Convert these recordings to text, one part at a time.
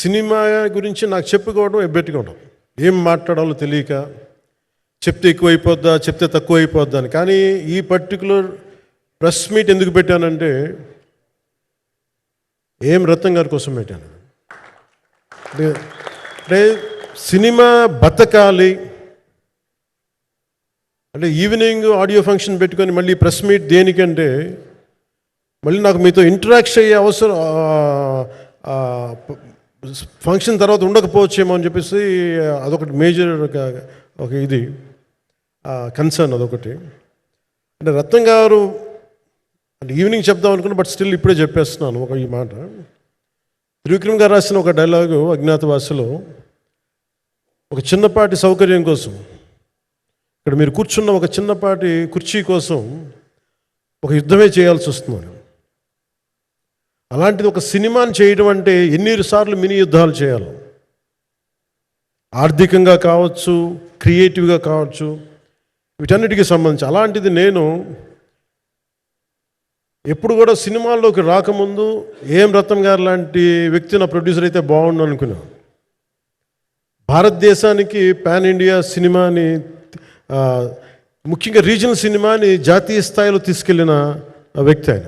Cinema గురించి నాకు చెప్పుకోవడం ఎబ్బెట్టుకోవడం, ఏం మాట్లాడాలో తెలియక, చెప్తే ఎక్కువైపోద్దా చెప్తే తక్కువ అయిపోద్దా అని. కానీ ఈ పర్టికులర్ ప్రెస్ మీట్ ఎందుకు పెట్టానంటే ఏం రత్నం గారి కోసం పెట్టాను. అంటే సినిమా బతకాలి అంటే ఈవినింగ్ ఆడియో ఫంక్షన్ పెట్టుకొని మళ్ళీ ప్రెస్ మీట్ దేనికంటే మళ్ళీ నాకు మీతో ఇంటరాక్ట్ అయ్యే అవసరం ఫంక్షన్ తర్వాత ఉండకపోవచ్చేమో అని చెప్పేసి అదొకటి మేజర్ ఒక ఇది కన్సర్న్. అదొకటి అంటే రత్నం గారు అంటే ఈవినింగ్ చెప్దాం అనుకున్నా, బట్ స్టిల్ ఇప్పుడే చెప్పేస్తున్నాను ఒక ఈ మాట. త్రివిక్రమ్ గారు రాసిన ఒక డైలాగు అజ్ఞాతవాసిలో, ఒక చిన్నపాటి సౌకర్యం కోసం, ఇక్కడ మీరు కూర్చున్న ఒక చిన్నపాటి కుర్చీ కోసం ఒక యుద్ధమే చేయాల్సి వస్తుంది. అలాంటిది ఒక సినిమాని చేయడం అంటే ఎన్నిసార్లు మినీ యుద్ధాలు చేయాలి, ఆర్థికంగా కావచ్చు, క్రియేటివ్గా కావచ్చు, వీటన్నిటికీ సంబంధించి. అలాంటిది నేను ఎప్పుడు కూడా సినిమాల్లోకి రాకముందు ఏం రత్నం గారు లాంటి వ్యక్తి నా ప్రొడ్యూసర్ అయితే బాగుండు అనుకున్నాను. భారతదేశానికి పాన్ ఇండియా సినిమాని, ముఖ్యంగా రీజనల్ సినిమాని జాతీయ స్థాయిలో తీసుకెళ్ళిన వ్యక్తి ఆయన.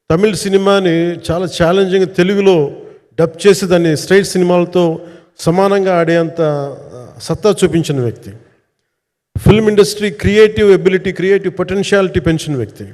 తమిళ సినిమాని చాలా ఛాలెంజింగ్ తెలుగులో డబ్ చేసి దాన్ని స్ట్రైట్ సినిమాలతో సమానంగా ఆడేంత సత్తా చూపించిన వ్యక్తి. Film industry creative ability, creative potentiality పెంచిన వ్యక్తి.